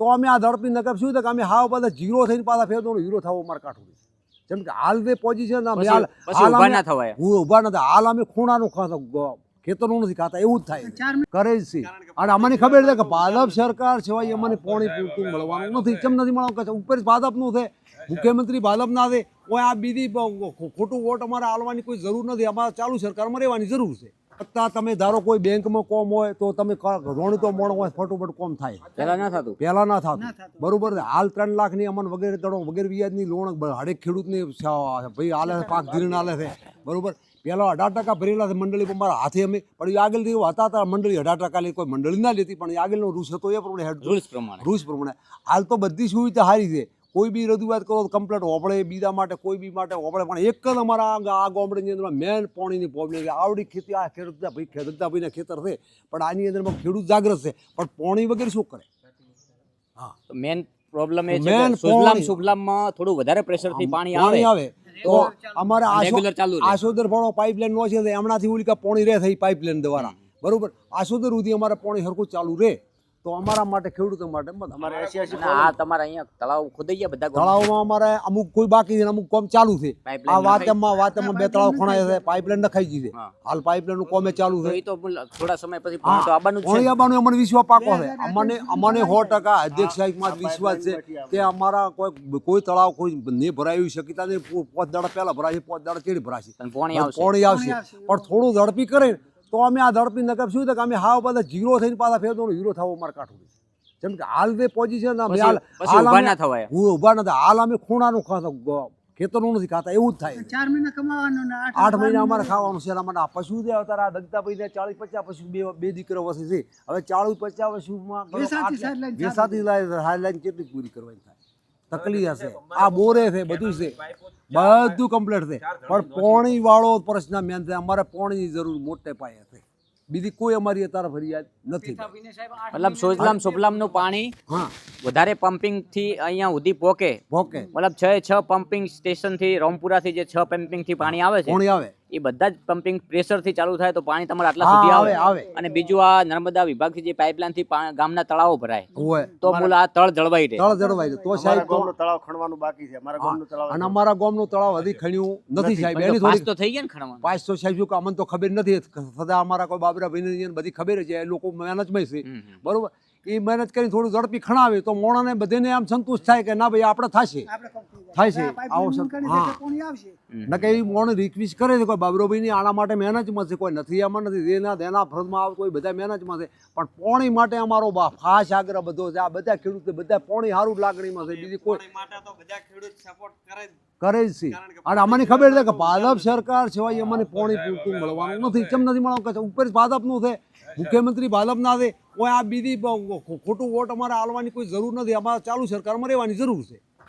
તો અમે આ ઝડપી નકર શું થાય કે અમે હાવ બધા જીરો થઈને પાછા ફેરતો હીરો થવો અમારે કાઠું જેમ કે હાલ જે પોઝિશન ઊભા નથી હાલ અમે ખૂણાનું ખેતરનું નથી ખાતા એવું જ થાય કરે જ છે અને અમને ખબર છે કે ભાજપ સરકાર સિવાય અમને પાણી પૂરતું મળવાનું નથી કેમ નથી મળવાનું ઉપર ભાજપનું છે મુખ્યમંત્રી ભાજપના છે કોઈ આ બીજી ખોટું વોટ અમારે હાલવાની કોઈ જરૂર નથી અમારે ચાલુ સરકારમાં રહેવાની જરૂર છે અત્યારે તમે ધારો કોઈ બેંકમાં કોમ હોય તો તમે રોણ તો મોણ હોય ફટોફટ કોમ થાય પહેલા ના થતું બરોબર છે હાલ 3 લાખની અમને વગેરે દડો વગેરે વ્યાજની લોન હરેક ખેડૂતની ભાઈ હાલે છે પાક ધીરણ હાલે છે બરોબર પહેલાં 18% ભરેલા છે મંડળી મારા હાથે અમે પણ એ આગળથી હતા મંડળી 18% કોઈ મંડળી ના લેતી પણ આગળનો રૂલ્સ હતો એ પ્રમાણે રૂલ્સ પ્રમાણે હાલ તો બધી સુવિધા સારી છે કોઈ બી રજૂઆત કરો તો કમ્પ્લેટ હોપડે બીજા માટે કોઈ બી માટે હોપડે પણ એક જ અમારા આ ગામડાની અંદર મેન પાણીની પ્રોબ્લેમ છે આવડી ખેતી આ ખેડૂતના ભાઈના ખેતર છે પણ આની અંદર ખેડૂત જાગૃત છે પણ પાણી વગેરે શું કરે હા મેન પ્રોબ્લેમ એ છે કે સુજલામમાં થોડું વધારે પ્રેશરથી પાણી આવે તો અમારે આસોદર ફળો પાઇપલાઇન નો છે એમનાથી ઓલી પાણી રહે છે પાઇપલાઇન દ્વારા બરોબર આસોદર સુધી અમારે પાણી સરખું ચાલુ રહે તો અમારા માટે ખેડૂતો માટે અમારે 80 આ તમારા અહીંયા તળાવ ખોદાઈ ગયા બધા તળાવમાં અમારે અમુક કોઈ બાકી છે અમુક કામ ચાલુ છે આ વાતમાં 2 તળાવ ખણાય છે પાઇપલાઇન નખાઈ ગઈ છે હાલ પાઇપલાઇન નું કામ ચાલુ છે તો થોડા સમય પછી પાણી તો આવવાનું અમને વિશ્વાસ પાકો છે અમને 100% અધ્યક્ષ સાહેબમાં વિશ્વાસ છે કે અમારા કોઈ તળાવ કોઈ નહીં ભરાયું શકતા નહીં 5 દાડા પહેલા ભરાશે 5 દાડા કેડી ભરાશે પાણી આવશે પણ થોડું ઝડપી કરે તો અમે આ ઝડપી નકર શું થાય કે અમે હાવ બધા જીરો થઈને પાછા ફેરતો હીરો થવો અમારે કાઠું જેમ કે હાલ જે પોઝિશન ઊભા નથી હાલ અમે ખૂણાનું ખેતરનું નથી ખાતા એવું જ થાય 4 મહિના કમાવાનું 8 મહિના અમારે ખાવાનું છે અમારે આ પશુ છે અત્યારે આ દગતા ભાઈ 40-50 પશુ બે દીકરો વસે છે હવે 40-50 પશુમાં વેસાથી લાઈન કેટલી પૂરી કરવાની થાય તકલીફ હશે આ બોરે છે બધું છે બધું કમ્પ્લીટ છે પણ પાણી વાળો પ્રશ્ન મેન છે અમારે પાણીની જરૂર મોટે પાયે છે બીજી કોઈ અમારી અત્યારે ફરિયાદ નથી મતલબ સુજલામ નું પાણી વધારે પમ્પિંગ થી અહીંયા સુધી પોકે મતલબ 6 પમ્પિંગ સ્ટેશન થી રામપુરા થી જે 6 પમ્પિંગ થી પાણી આવે છે એ બધા જ પમ્પિંગ પ્રેશર થી ચાલુ થાય તો પાણી તમારે આટલા સુધી આવે અને બીજું આ નર્મદા વિભાગ થી જે પાઇપલાઇન થી ગામના તળાવો ભરાય તો મૂળ આ તળ જળવાઈ રહે તો સાહેબ ગામનું તળાવ ખણવાનું બાકી છે અમારા ગામનું તળાવ અને અમારા ગામનું તળાવ હજી ખણ્યું નથી સાહેબ એની થોડી તો થઈ ગયા ને ખણવાનું 500 સાહેબ કે અમને તો ખબર નથી સદા અમારા કોઈ બાબરા ભાઈ બધી ખબર છે એ લોકો મહેનતમાં છે બરોબર એ મહેનત કરીને થોડું ઝડપી ખણાવે તો મોણાને બધાને આમ સંતુષ્ટ થાય કે ના ભાઈ આપણે થશે ન કે મોણ રિક્વેસ્ટ કરે છે કોઈ બાબરોભાઈની આના માટે મહેનતમાં છે કોઈ નથી આમાં નથી દેના દેના ફરજમાં આવે કોઈ બધા મહેનતમાં છે પણ પાણી માટે અમારો ખાસ આગ્રહ બધો છે આ બધા ખેડૂત બધા પાણી સારું લાગણીમાં છે બીજી કોઈ કરે જ છે અને અમને ખબર છે કે ભાજપ સરકાર સિવાય અમને પાણી પૂરતું મળવાનું નથી કેમ નથી મળવાનું ઉપર ભાજપનું છે મુખ્યમંત્રી ભાજપના છે કોઈ આ બીજી ખોટું વોટ અમારે હાલવાની કોઈ જરૂર નથી અમારે ચાલુ સરકારમાં રહેવાની જરૂર છે